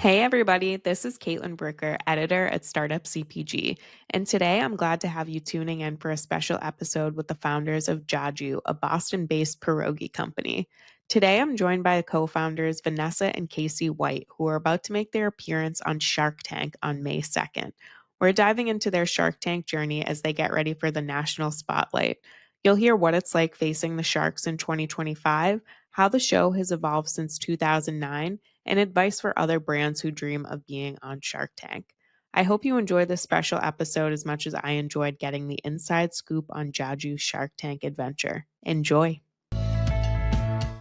Hey everybody, this is Caitlin Bricker, editor at Startup CPG, and today I'm glad to have you tuning in for a special episode with the founders of Jaju, a Boston-based pierogi company. Today I'm joined by the co-founders Vanessa and Casey White, who are about to make their appearance on Shark Tank on May 2nd. We're diving into their Shark Tank journey as they get ready for the national spotlight. You'll hear what it's like facing the sharks in 2025, how the show has evolved since 2009, and advice for other brands who dream of being on Shark Tank. I hope you enjoy this special episode as much as I enjoyed getting the inside scoop on Jaju's Shark Tank adventure. Enjoy.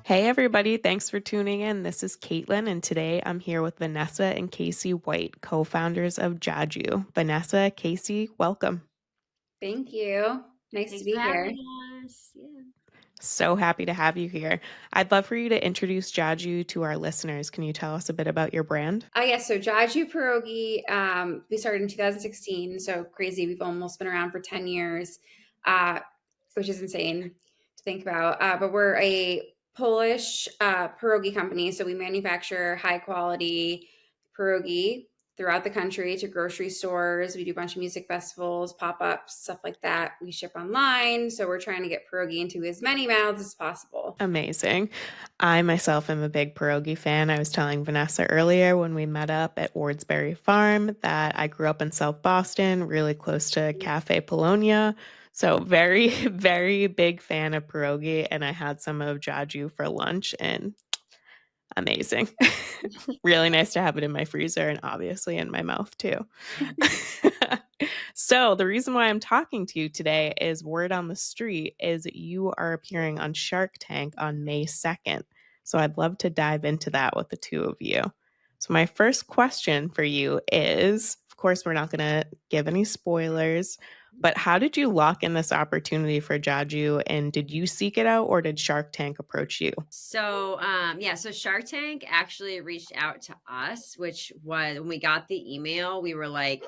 Hey, everybody. Thanks for tuning in. This is Caitlin, and today I'm here with Vanessa and Casey White, co founders of Jaju. Vanessa, Casey, welcome. Thank you. Nice to Thanks be for here. having us. Yeah. So happy to have you here. I'd love for you to introduce Jaju to our listeners. Can you tell us a bit about your brand? Yes, so Jaju Pierogi, we started in 2016, so crazy. We've almost been around for 10 years, uh, which is insane to think about. But we're a Polish pierogi company, so we manufacture high quality pierogi throughout the country to grocery stores. We do a bunch of music festivals, pop-ups, stuff like that. We ship online, so we're trying to get pierogi into as many mouths as possible. Amazing. I myself am a big pierogi fan. I was telling Vanessa earlier when we met up at Wardsbury Farm that I grew up in South Boston, really close to Cafe Polonia. So very, very big fan of pierogi. And I had some of Jaju for lunch and amazing. Really nice to have it in my freezer and obviously in my mouth too. So, the reason why I'm talking to you today is word on the street is you are appearing on Shark Tank on May 2nd. So, I'd love to dive into that with the two of you. So, my first question for you is, of course, we're not going to give any spoilers, but how did you lock in this opportunity for Jaju, and did you seek it out or did Shark Tank approach you? So Shark Tank actually reached out to us, which was when we got the email, we were like,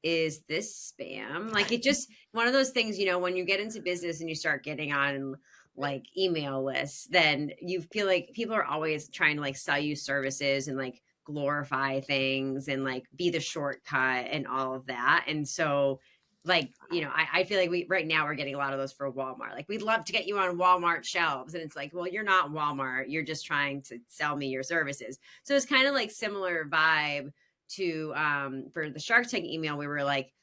is this spam? Like it just one of those things, when you get into business and you start getting on like email lists, then you feel like people are always trying to like sell you services and like glorify things and like be the shortcut and all of that. And so I feel like we right now we're getting a lot of those for Walmart. Like we'd love to get you on Walmart shelves. And it's like, well, you're not Walmart. You're just trying to sell me your services. So it's kind of like similar vibe to for the Shark Tank email. We were like,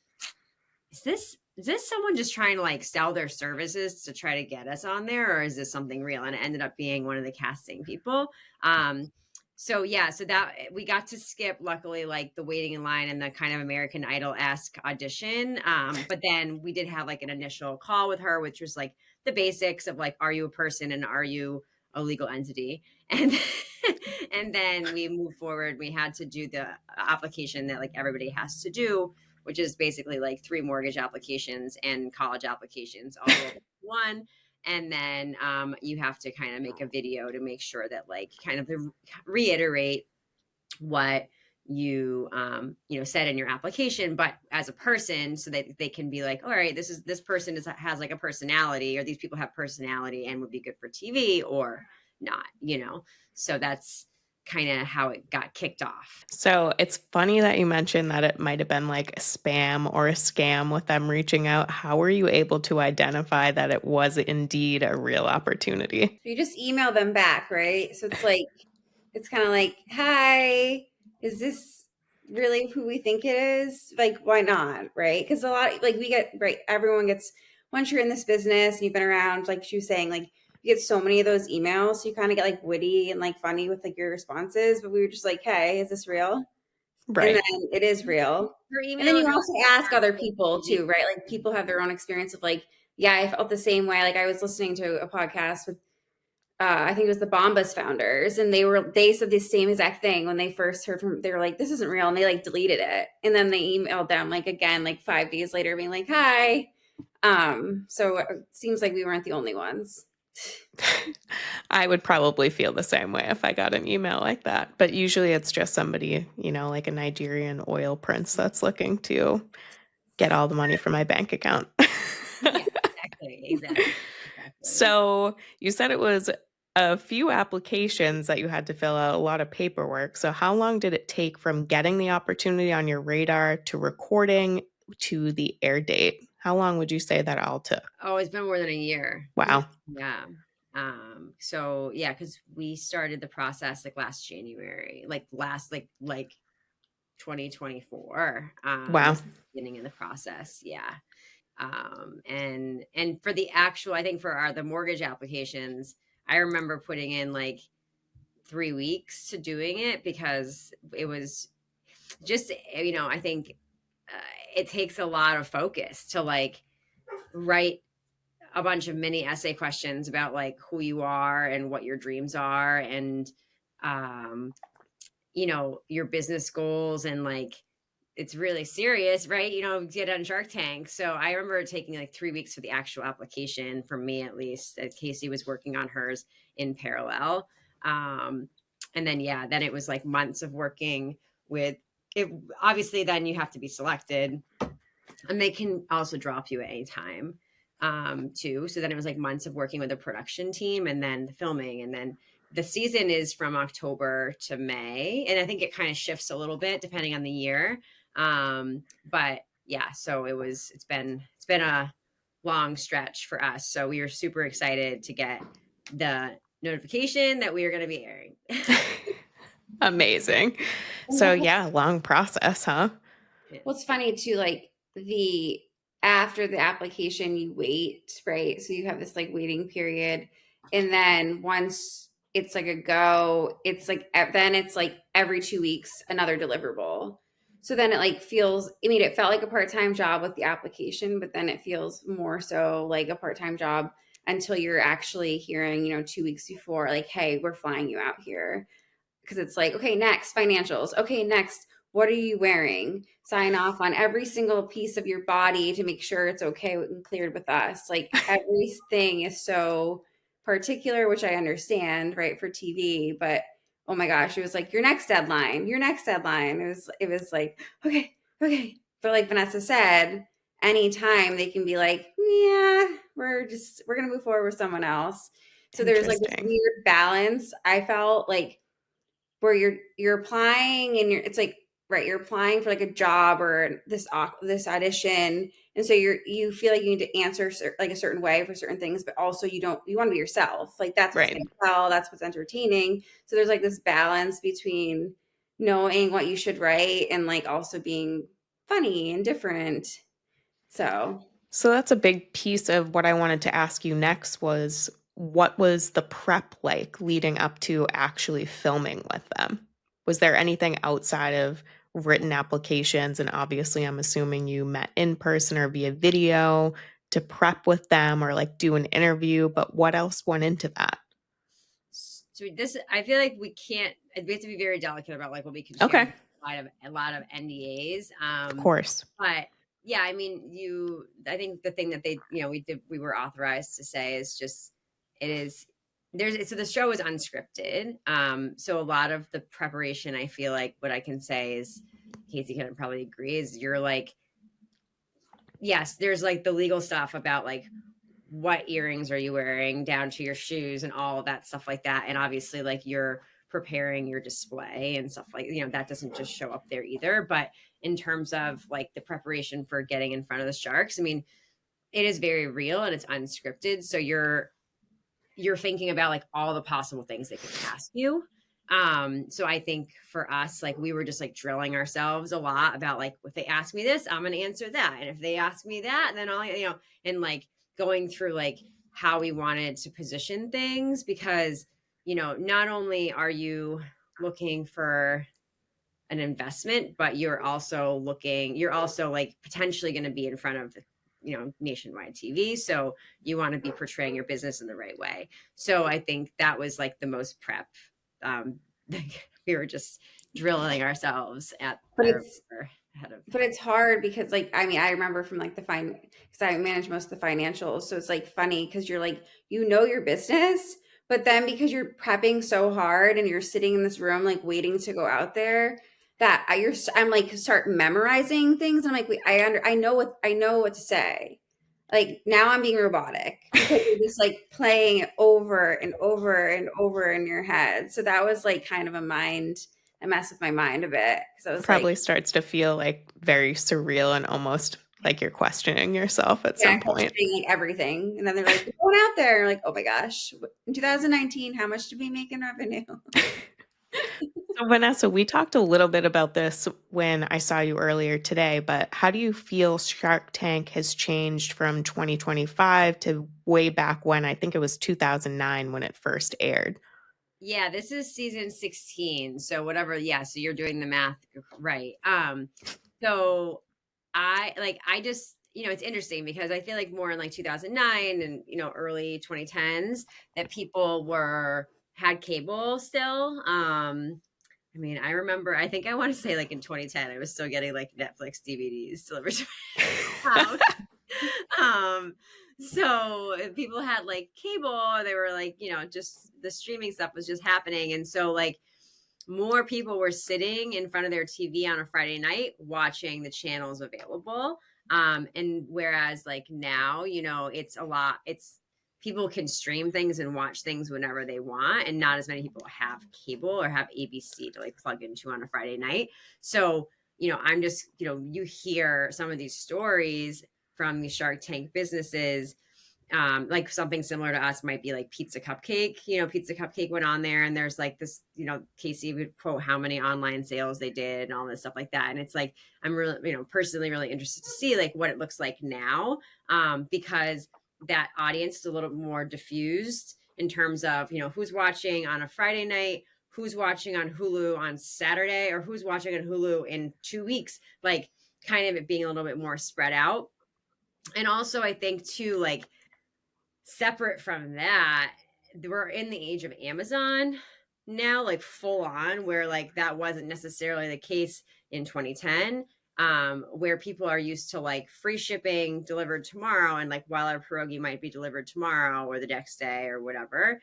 is this someone just trying to like sell their services to try to get us on there, or is this something real? And it ended up being one of the casting people. So that we got to skip, luckily, like the waiting in line and the kind of American Idol-esque audition. But then we did have like an initial call with her, which was like the basics of like, are you a person and are you a legal entity? And and then we moved forward. We had to do the application that like everybody has to do, which is basically like 3 mortgage applications and college applications all rolled into one. And then you have to kind of make a video to make sure that like kind of reiterate what you said in your application, but as a person, so that they can be like, all right, this person has like a personality, or these people have personality and would be good for TV or not. So that's kind of how it got kicked off. So it's funny that you mentioned that it might have been like a spam or a scam with them reaching out. How were you able to identify that it was indeed a real opportunity? You just email them back, right? So it's kind of like, hi, is this really who we think it is? Like, why not, right? Because a lot, like we get, right, everyone gets, once you're in this business and you've been around, like she was saying, like you get so many of those emails, so you kind of get like witty and like funny with like your responses. But we were just like, hey, is this real? And Right. then it is real. Her And then email you address also ask other people too, right? Like people have their own experience of like, yeah, I felt the same way. Like I was listening to a podcast with I think it was the Bombas founders, and they said the same exact thing when they first heard from. They were like, "This isn't real," and they like deleted it, and then they emailed them like again, like 5 days later, being like, "Hi." So it seems like we weren't the only ones. I would probably feel the same way if I got an email like that. But usually it's just somebody, like a Nigerian oil prince that's looking to get all the money from my bank account. Yeah, exactly. So you said it was a few applications that you had to fill out, a lot of paperwork. So, how long did it take from getting the opportunity on your radar to recording to the air date? How long would you say that all took? Oh, it's been more than a year. Wow. Yeah. So yeah, because we started the process like last January, like last like 2024 Wow. was the beginning of the process. Yeah. And for the actual, I think for our the mortgage applications, I remember putting in like 3 weeks to doing it because it was just, I think it takes a lot of focus to like write a bunch of mini essay questions about like who you are and what your dreams are and um your business goals, and like it's really serious, right? Get on Shark Tank. So I remember it taking like 3 weeks for the actual application, for me at least. Casey was working on hers in parallel. um and then yeah, then it was like months of working with it. Obviously then you have to be selected, and they can also drop you at any time too. So then it was like months of working with a production team, and then the filming, and then the season is from October to May, and I think it kind of shifts a little bit depending on the year. But yeah, so it's been a long stretch for us, so we were super excited to get the notification that we were going to be airing. Amazing. So, yeah, long process, huh? Yeah. Well, it's funny too, like the after the application, you wait, right? So you have this like waiting period. And then once it's like a go, it's like then it's like every 2 weeks, another deliverable. So then it like feels, I mean, it felt like a part-time job with the application, but then it feels more so like a part-time job until you're actually hearing, 2 weeks before, like, hey, we're flying you out here, because it's like, okay, next financials. Okay, next, what are you wearing? Sign off on every single piece of your body to make sure it's okay and cleared with us. Like everything is so particular, which I understand, right, for TV, but oh my gosh, it was like your next deadline. It was like, okay, okay. But like Vanessa said, anytime they can be like, yeah, we're gonna move forward with someone else. So there's like this Interesting. weird balance. I felt like where you're applying and it's like, right, you're applying for like a job or this audition, and so you feel like you need to answer like a certain way for certain things, but also you want to be yourself, like that's what's Right. going to sell, that's what's entertaining. So there's like this balance between knowing what you should write and like also being funny and different. So So that's a big piece of what I wanted to ask you next was what was the prep like leading up to actually filming with them? Was there anything outside of written applications? And obviously, I'm assuming you met in person or via video to prep with them or like do an interview, but what else went into that? So this, I feel like we have to be very delicate about like what we can share. Okay, Because a lot of NDAs. of course. But yeah, I mean, I think the thing that we were authorized to say is just, it is, so the show is unscripted. So a lot of the preparation, I feel like what I can say is, Casey can probably agree, is you're like, yes, there's like the legal stuff about like what earrings are you wearing down to your shoes and all of that stuff like that. And obviously like you're preparing your display and stuff like, that doesn't just show up there either. But in terms of like the preparation for getting in front of the sharks, I mean, it is very real and it's unscripted. So you're thinking about like all the possible things they could ask you. So I think for us, like we were just like drilling ourselves a lot about like, if they ask me this, I'm gonna answer that. And if they ask me that, then and like going through like how we wanted to position things, because not only are you looking for an investment, but you're also like potentially going to be in front of nationwide TV. So you want to be portraying your business in the right way. So I think that was like the most prep. Um, we were just drilling ourselves at but our it's ahead of. but it's hard because like, I mean, I remember from like because I manage most of the financials, so it's like funny because you're like, your business, but then because you're prepping so hard and you're sitting in this room like waiting to go out there, that I'm like start memorizing things, and I'm like, I know what to say. Like now I'm being robotic because you're just like playing it over and over and over in your head. So that was like kind of I messed with my mind a bit because I was like, Probably starts to feel like very surreal and almost like you're questioning yourself at yeah, some point. questioning like everything. And then they're like, we're going out there. Like, oh my gosh, in 2019, how much did we make in revenue? So, Vanessa, we talked a little bit about this when I saw you earlier today, but how do you feel Shark Tank has changed from 2025 to way back when? I think it was 2009 when it first aired. Yeah, this is season 16. So whatever, yeah, so you're doing the math right. So I just, it's interesting because I feel like more in like 2009 and, early 2010s that people had cable still. I mean, I remember, I think I want to say like in 2010, I was still getting like Netflix DVDs delivered to my house. um so if people had like cable, they were like, just the streaming stuff was just happening, and so like more people were sitting in front of their TV on a Friday night watching the channels available. And whereas like now, it's people can stream things and watch things whenever they want, and not as many people have cable or have ABC to like plug into on a Friday night. So, I'm just, you hear some of these stories from these Shark Tank businesses, like something similar to us might be like Pizza Cupcake. Pizza Cupcake went on there, and there's like this, Casey would quote how many online sales they did and all this stuff like that. And it's like, I'm really, personally really interested to see like what it looks like now, because that audience is a little more diffused in terms of, who's watching on a Friday night, who's watching on Hulu on Saturday, or who's watching on Hulu in 2 weeks, like kind of it being a little bit more spread out. And also I think too, like, separate from that, we're in the age of Amazon now, like full on, where like that wasn't necessarily the case in 2010, where people are used to like free shipping delivered tomorrow, and like while our pierogi might be delivered tomorrow or the next day or whatever,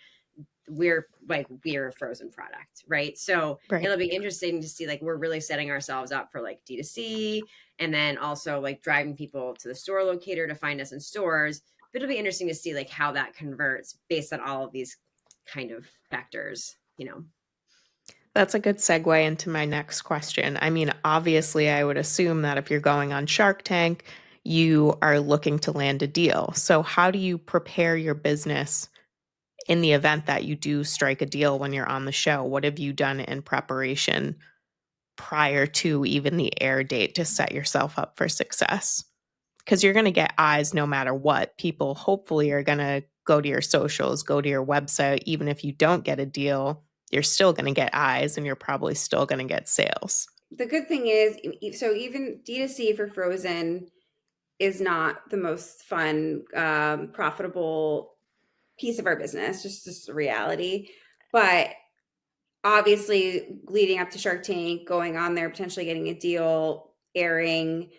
we're a frozen product, right? So Right. it'll be interesting to see, like, we're really setting ourselves up for like D2C, and then also like driving people to the store locator to find us in stores. But it'll be interesting to see like how that converts based on all of these kind of factors. That's a good segue into my next question. I mean, obviously, I would assume that if you're going on Shark Tank, you are looking to land a deal. So, how do you prepare your business in the event that you do strike a deal when you're on the show? What have you done in preparation prior to even the air date to set yourself up for success? Because you're going to get eyes no matter what. People hopefully are going to go to your socials, go to your website. Even if you don't get a deal, you're still going to get eyes and you're probably still going to get sales. The good thing is, so even D2C for Frozen is not the most fun, profitable piece of our business, just a reality. But obviously, leading up to Shark Tank, going on there, potentially getting a deal, airing,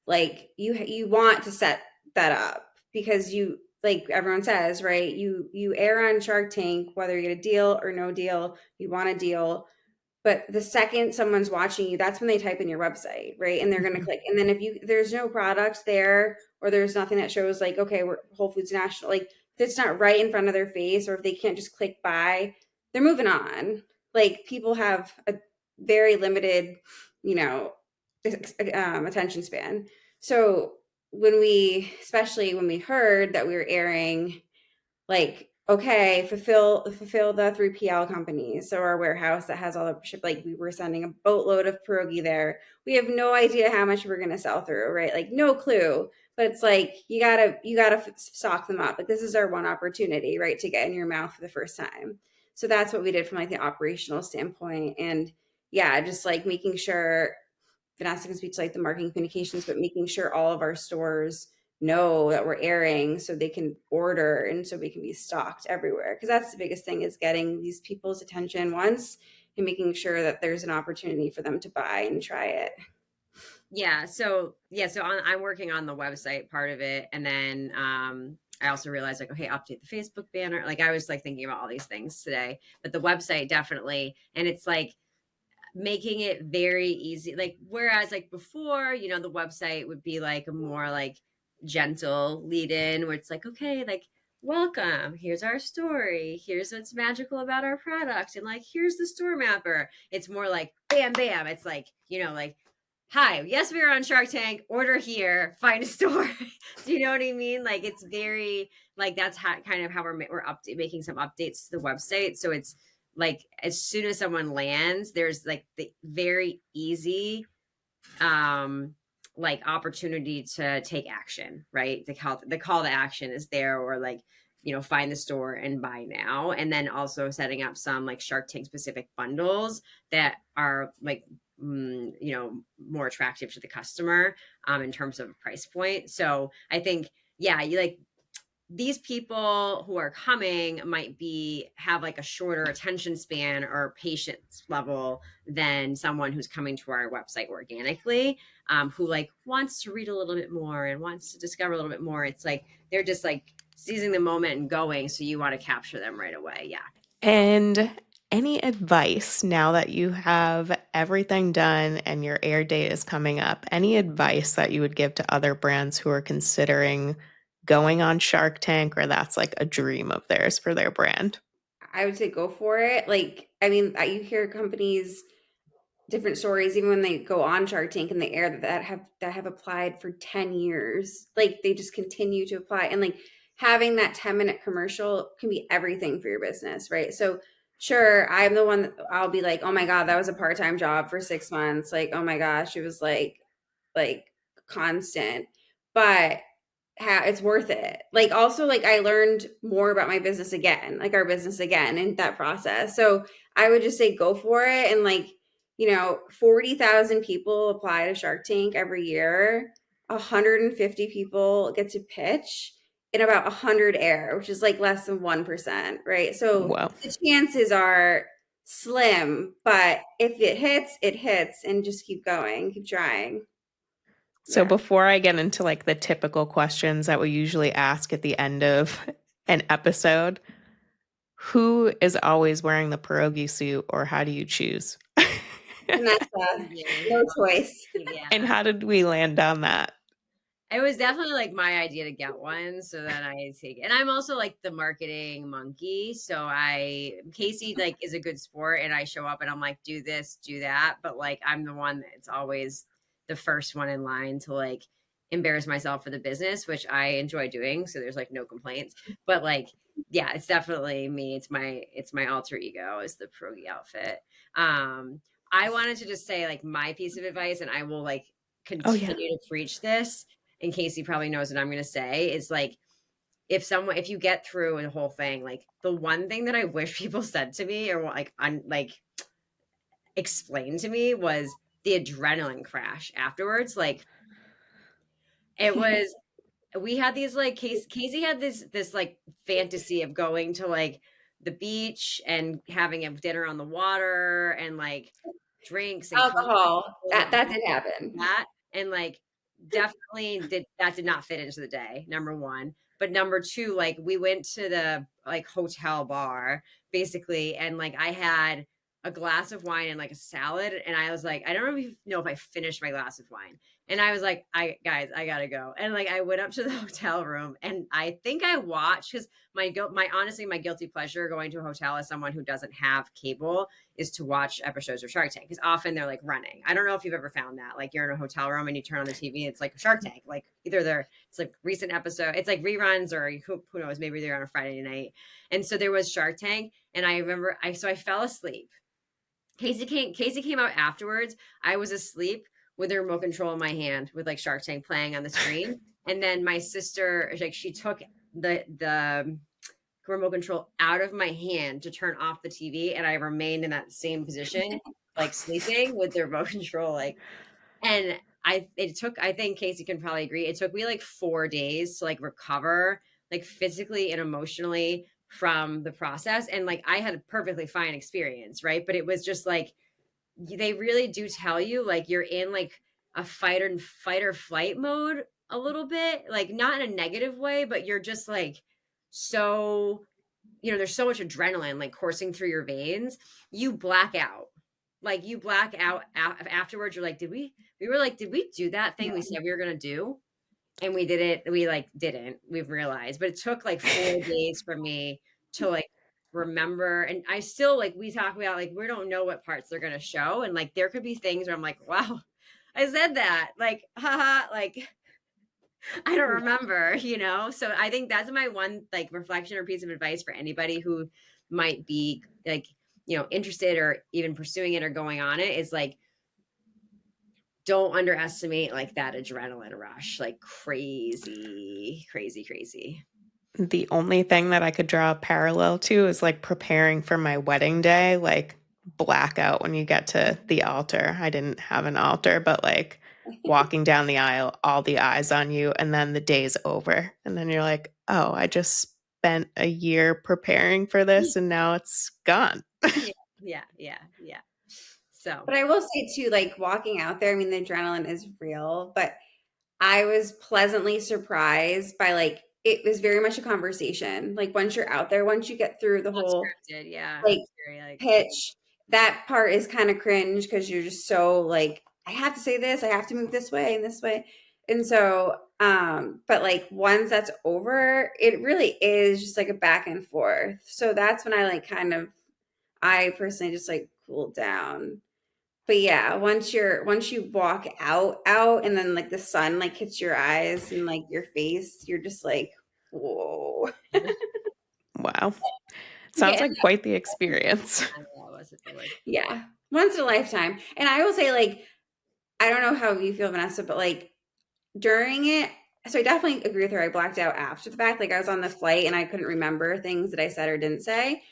like you want to set that up because you, like everyone says, right? You air on Shark Tank, whether you get a deal or no deal, you want a deal. But the second someone's watching you, that's when they type in your website, right? And they're going to Mhm. click. And then if there's no product there, or there's nothing that shows like, okay, we're Whole Foods National, like if it's not right in front of their face, or if they can't just click buy, they're moving on. Like people have a very limited, you know, attention span. So especially when we heard that we were airing, like, okay, fulfill the 3PL companies. So our warehouse that has all the ship, like we were sending a boatload of pierogi there. We have no idea how much we're gonna sell through, right? Like no clue. But it's like you gotta stock them up. Like this is our one opportunity, right, to get in your mouth for the first time. So that's what we did from like the operational standpoint. And yeah, just like making sure Vanessa can speak to like the marketing communications, but making sure all of our stores know that we're airing so they can order and so we can be stocked everywhere. Because that's the biggest thing, is getting these people's attention once and making sure that there's an opportunity for them to buy and try it. I'm working on the website part of it, and then I also realized like, okay, update the Facebook banner. Like I was like thinking about all these things today, but the website definitely, and it's like making it very easy. Like whereas like before, the website would be like a more like gentle lead in where it's like, okay, like, welcome, here's our story, here's what's magical about our product, and like, here's the store mapper. It's more like bam bam. It's like, like, hi, yes, we are on Shark Tank, order here, find a store. Do you know what I mean? Like, it's very like, that's how kind of how we're making some updates to the website. So it's like, as soon as someone lands, there's like the very easy um like opportunity to take action, right? The call to action is there, or like, find the store and buy now. And then also setting up some like Shark Tank specific bundles that are like, more attractive to the customer in terms of price point. So I think, yeah, you like, these people who are coming might have like a shorter attention span or patience level than someone who's coming to our website organically, who like wants to read a little bit more and wants to discover a little bit more. It's like they're just like seizing the moment and going, so you want to capture them right away. Yeah. And any advice now that you have everything done and your air date is coming up, any advice that you would give to other brands who are considering going on Shark Tank, or that's like a dream of theirs for their brand? I would say go for it. Like, I mean, you hear companies different stories even when they go on Shark Tank in the air that have applied for 10 years. Like they just continue to apply, and like having that 10-minute commercial can be everything for your business, right? So sure, I'm the one that I'll be like, "Oh my god, that was a part-time job for 6 months." Like, "Oh my gosh, it was like constant." But it's worth it. Like also like I learned more about my business again, like our business again in that process. So I would just say go for it. And like, 40,000 people apply to Shark Tank every year. 150 people get to pitch in about 100 air, which is like less than 1%, right? So Whoa. the chances are slim, but if it hits, it hits, and just keep going, keep trying. So Yeah. before I get into like the typical questions that we usually ask at the end of an episode, who is always wearing the pierogi suit, or how do you choose? Vanessa, Yeah. no choice. Yeah. And how did we land on that? It was definitely like my idea to get one, so then I take it. And I'm also like the marketing monkey. So Casey like is a good sport, and I show up and I'm like, do this, do that. But like I'm the one that's always the first one in line to like embarrass myself for the business, which I enjoy doing. So there's like no complaints. But like, yeah, it's definitely me. It's my alter ego is the pierogi outfit. I wanted to just say like my piece of advice, and I will like Oh yeah. continue to preach this in case he probably knows what I'm going to say, is like, if you get through the whole thing, like the one thing that I wish people said to me, or like explained to me, was the adrenaline crash afterwards. Like it was, we had these like Casey had this like fantasy of going to like the beach and having a dinner on the water and like drinks and Alcohol. like That did happen. that, and like definitely did not fit into the day, number one. But number two, like we went to the like hotel bar basically, and like I had a glass of wine and like a salad, and I was like, I don't even know if I finished my glass of wine, and I was like, I gotta go. And like I went up to the hotel room, and I think I watched, because my guilty pleasure going to a hotel as someone who doesn't have cable is to watch episodes of Shark Tank, because often they're like running. I don't know if you've ever found that. Like you're in a hotel room and you turn on the TV, it's like Shark Tank. Like either it's like recent episode, it's like reruns, or who knows, maybe they're on a Friday night. And so there was Shark Tank, and I remember I fell asleep. Casey came out afterwards. I was asleep with the remote control in my hand with like Shark Tank playing on the screen. And then my sister, like she took the remote control out of my hand to turn off the TV, and I remained in that same position, like sleeping with the remote control, like, and I think Casey can probably agree. It took me like 4 days to like recover, like physically and emotionally from the process. And like I had a perfectly fine experience, right? But it was just like they really do tell you like you're in like a fight or flight mode a little bit, like not in a negative way, but you're just like so, there's so much adrenaline like coursing through your veins, you black out. Like you black out afterwards. You're like, we were like, did we do that thing we said we were going to do? and we didn't, we've realized, but it took like 4 days for me to like remember. And I still, like, we talk about, like, we don't know what parts they're going to show. And like, there could be things where I'm like, wow, I said that, like, haha, like, I don't remember, So I think that's my one like reflection or piece of advice for anybody who might be like, interested or even pursuing it or going on it, is like, don't underestimate like that adrenaline rush, like crazy, crazy, crazy. The only thing that I could draw a parallel to is like preparing for my wedding day, like blackout when you get to the altar. I didn't have an altar, but like walking down the aisle, all the eyes on you, and then the day's over. And then you're like, oh, I just spent a year preparing for this and now it's gone. Yeah, yeah, yeah, yeah. So But I will say too, like walking out there, I mean, the adrenaline is real, but I was pleasantly surprised by like it was very much a conversation. Like once you're out there, once you get through the whole unscripted, yeah. like It's very like, pitch, that part is kind of cringe because you're just so like, I have to say this, I have to move this way and this way. And so, but like once that's over, it really is just like a back and forth. So that's when I like I personally just like cooled down. But yeah, once you walk out and then like the sun like hits your eyes and like your face, you're just like, whoa. Wow. Sounds Yeah. like quite the experience. I don't know, was it like, Yeah. Once in a lifetime. And I will say, like, I don't know how you feel, Vanessa, but like during it, so I definitely agree with her. I blacked out after the fact. Like I was on the flight and I couldn't remember things that I said or didn't say.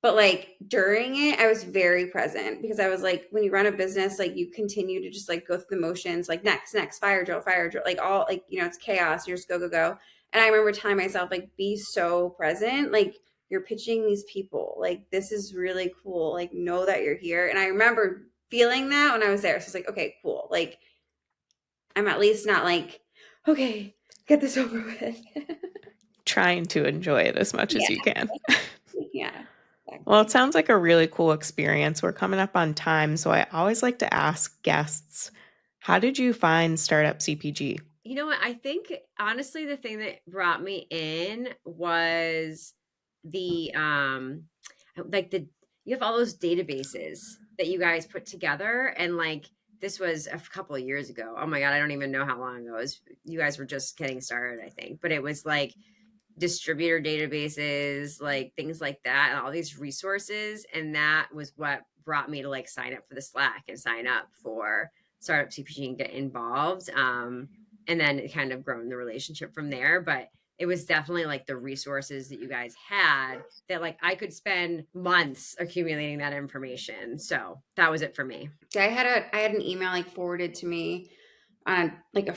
But like during it, I was very present because I was like, when you run a business, like you continue to just like go through the motions, like next, fire drill, like all like, it's chaos. You're just go, go, go. And I remember telling myself, like, be so present. Like you're pitching these people. Like this is really cool. Like know that you're here. And I remember feeling that when I was there. So it's like, okay, cool. Like I'm at least not like, okay, get this over with. Trying to enjoy it as much as Yeah. you can. Yeah. Well, it Exactly. sounds like a really cool experience. We're coming up on time, so I always like to ask guests, how did you find Startup CPG? you know what? I think honestly, the thing that brought me in was the like the you have all those databases that you guys put together, and like this was a couple of years ago. Oh my god, I don't even know how long ago it was. You guys were just getting started, I think, but it was like distributor databases, like things like that, and all these resources. And that was what brought me to like sign up for the Slack and sign up for Startup CPG and get involved. And then it kind of grown the relationship from there. But it was definitely like the resources that you guys had that like I could spend months accumulating that information. So that was it for me. Yeah, I had an email like forwarded to me on like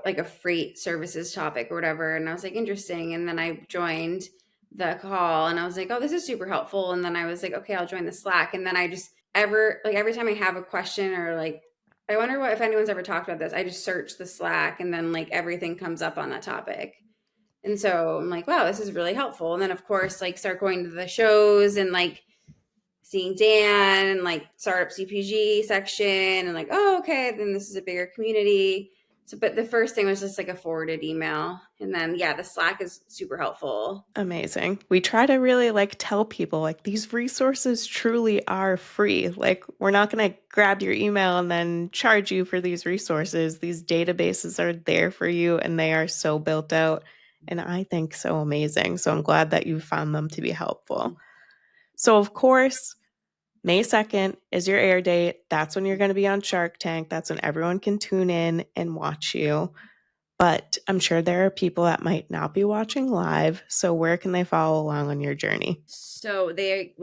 like a freight services topic or whatever, and I was like interesting, and then I joined the call and I was like, oh, this is super helpful, and then I was like, okay, I'll join the Slack, and then I just every time I have a question or like I wonder what if anyone's ever talked about this, I just search the Slack and then like everything comes up on that topic. And so I'm like, wow, this is really helpful. And then of course, like start going to the shows and like seeing Dan and like Startup CPG section and like, oh, okay, then this is a bigger community. So, but the first thing was just like a forwarded email. And then, yeah, the Slack is super helpful. Amazing. We try to really like tell people like these resources truly are free. Like we're not going to grab your email and then charge you for these resources. These databases are there for you and they are so built out and I think so amazing. So I'm glad that you found them to be helpful. So of course, May 2nd is your air date. That's when you're going to be on Shark Tank. That's when everyone can tune in and watch you. But I'm sure there are people that might not be watching live. So where can they follow along on your journey? So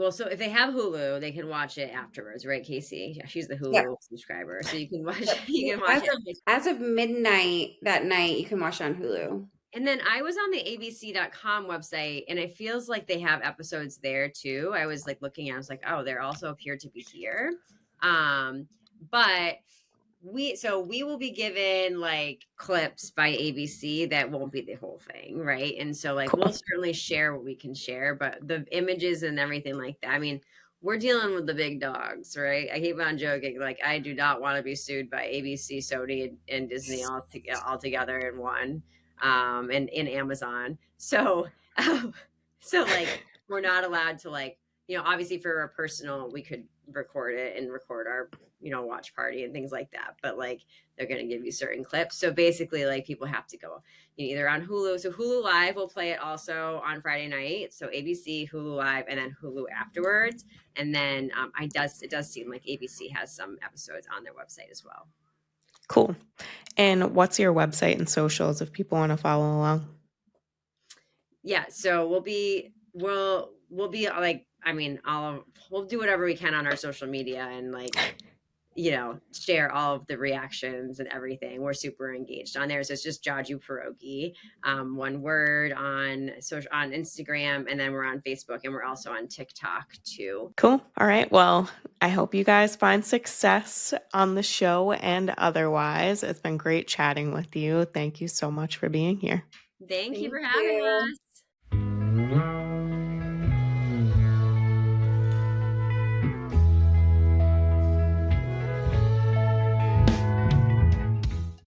so if they have Hulu, they can watch it afterwards, right, Casey? Yeah, she's the Yeah. Hulu subscriber, so you can watch you can watch it. As of midnight that night, you can watch it on Hulu. And then I was on the abc.com website, and it feels like they have episodes there too. I was like looking at, I was like, oh, they're also appear to be here. But we will be given like clips by ABC that won't be the whole thing, right? And so like Cool. we'll certainly share what we can share, but the images and everything like that, I mean, we're dealing with the big dogs, right? I keep on joking, like I do not want to be sued by ABC, Sony, and Disney all together in one, and in Amazon. So, so like we're not allowed to like, obviously for our personal, we could record it and record our, watch party and things like that. But like they're going to give you certain clips. So basically, like people have to go either on Hulu. So Hulu Live will play it also on Friday night. So ABC, Hulu Live, and then Hulu afterwards. And then it does seem like ABC has some episodes on their website as well. Cool. And what's your website and socials if people want to follow along? Yeah, so we'll be like, I mean, we'll do whatever we can on our social media and like share all of the reactions and everything. We're super engaged on there. So it's just Jaju Pierogi, one word on Instagram, and then we're on Facebook, and we're also on TikTok too. Cool. All right. Well, I hope you guys find success on the show and otherwise. It's been great chatting with you. Thank you so much for being here. Thank you Thank for having you. us.